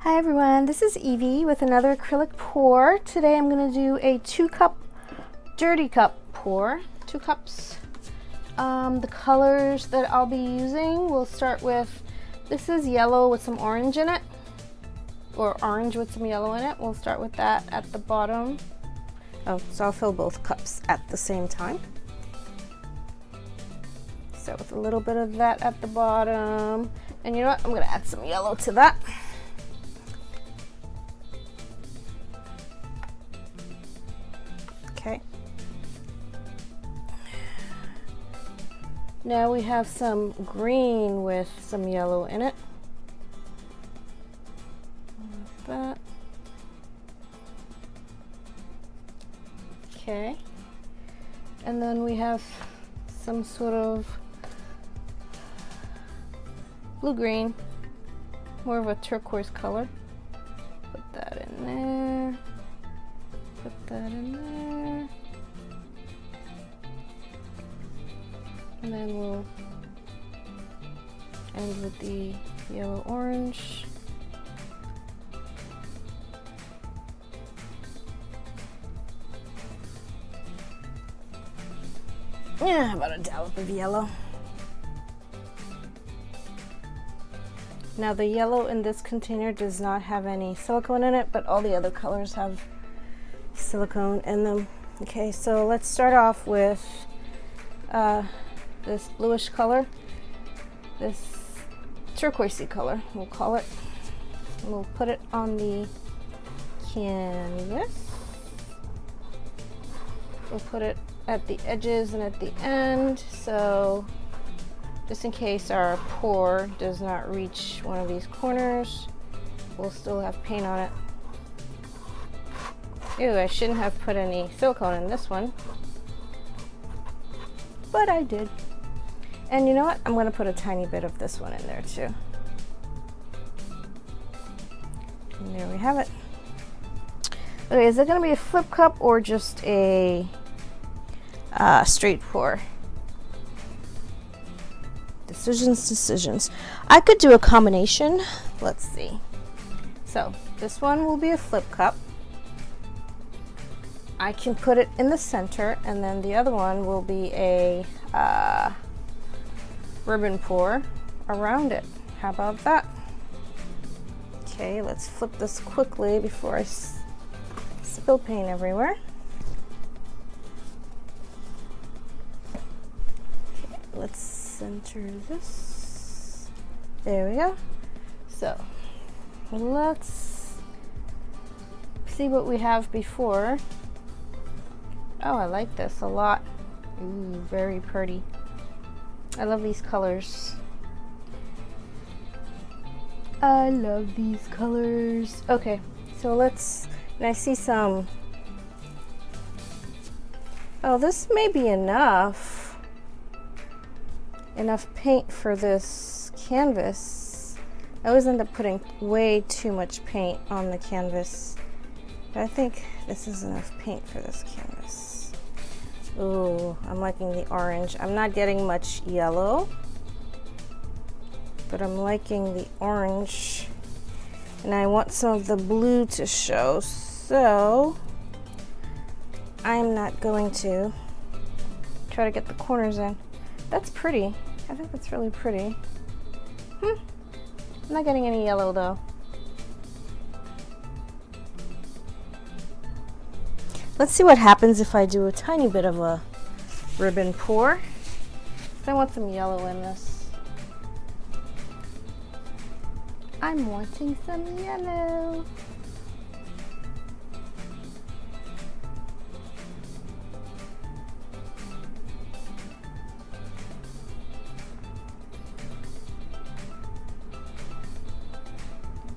Hi everyone, this is Evie with another acrylic pour. Today I'm going to do a 2-cup dirty cup pour. 2 cups. The colors that I'll be using, we'll start with, this is yellow with some orange in it, or orange with some yellow in it. We'll start with that at the bottom. Oh, so I'll fill both cups at the same time. Start with a little bit of that at the bottom. And you know what, I'm going to add some yellow to that. Okay. Now we have some green with some yellow in it. Like that. Okay. And then we have some sort of blue-green, more of a turquoise color. Put that in there. Put that in there. And then we'll end with the yellow-orange. Yeah, how about a dollop of yellow? Now the yellow in this container does not have any silicone in it, but all the other colors have silicone in them. Okay, so let's start off with this bluish color, this turquoisey color, we'll call it. And we'll put it on the canvas. We'll put it at the edges and at the end, so just in case our pour does not reach one of these corners, we'll still have paint on it. Ew, I shouldn't have put any silicone in this one, but I did. And you know what? I'm going to put a tiny bit of this one in there too. And there we have it. Okay, is it going to be a flip cup or just a straight pour? Decisions. I could do a combination. Let's see. So this one will be a flip cup. I can put it in the center, and then the other one will be a ribbon pour around it. How about that? Okay, let's flip this quickly before I spill paint everywhere. Okay, let's center this. There we go. So let's see what we have before. Oh, I like this a lot. Ooh, very pretty. I love these colors. I love these colors. Okay, so let's, and I see some, oh, this may be enough paint for this canvas. I always end up putting way too much paint on the canvas, but I think this is enough paint for this canvas. Ooh, I'm liking the orange. I'm not getting much yellow, but I'm liking the orange. And I want some of the blue to show, so I'm not going to try to get the corners in. That's pretty. I think that's really pretty. I'm not getting any yellow though. Let's see what happens if I do a tiny bit of a ribbon pour. I want some yellow in this. I'm wanting some yellow.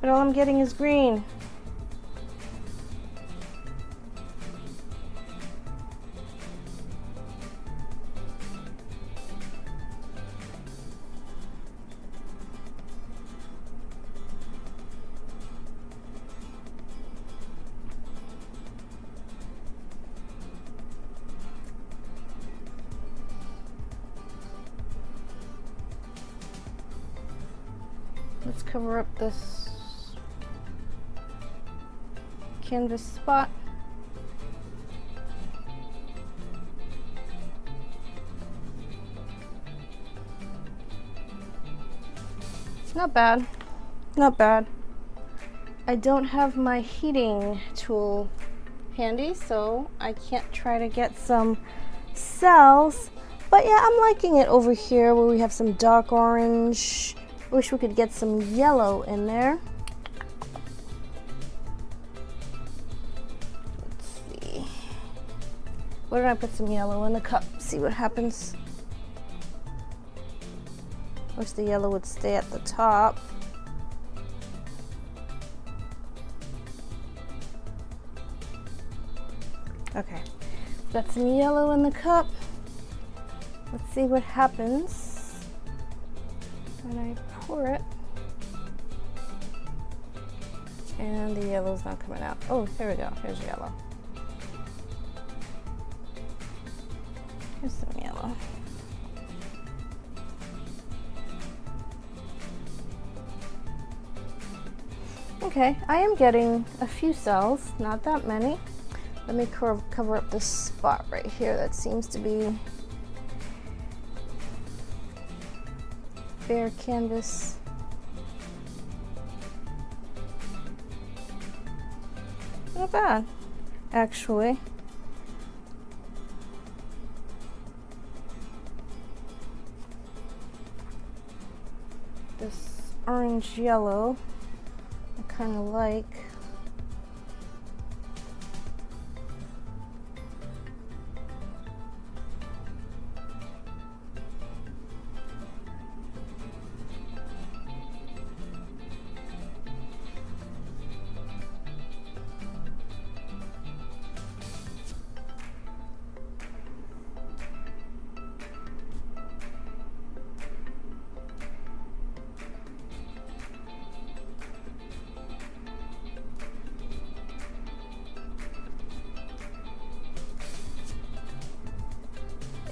But all I'm getting is green. Let's cover up this canvas spot. Not bad, not bad. I don't have my heating tool handy, so I can't try to get some cells. But yeah, I'm liking it over here where we have some dark orange. I wish we could get some yellow in there. Let's see. Where did I put some yellow in the cup? See what happens. Wish the yellow would stay at the top. Okay, got some yellow in the cup. Let's see what happens when I pour it. And the yellow's not coming out. Oh, here we go. Here's yellow. Here's some yellow. Okay, I am getting a few cells, not that many. Let me cover up this spot right here that seems to be bare canvas. Not bad, actually. This orange yellow I kind of like.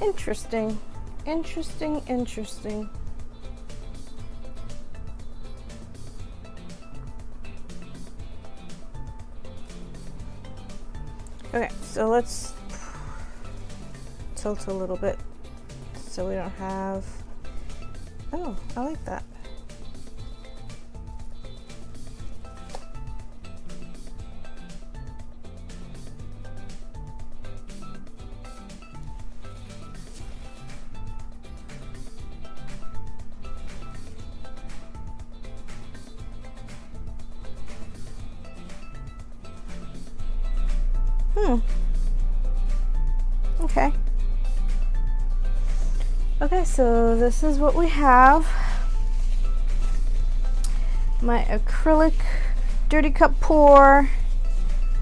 Interesting, interesting, interesting. Okay, so let's tilt a little bit so we don't have, oh, I like that. Okay. Okay, so this is what we have. My acrylic dirty cup pour.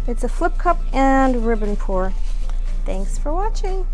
It's a flip cup and ribbon pour. Thanks for watching.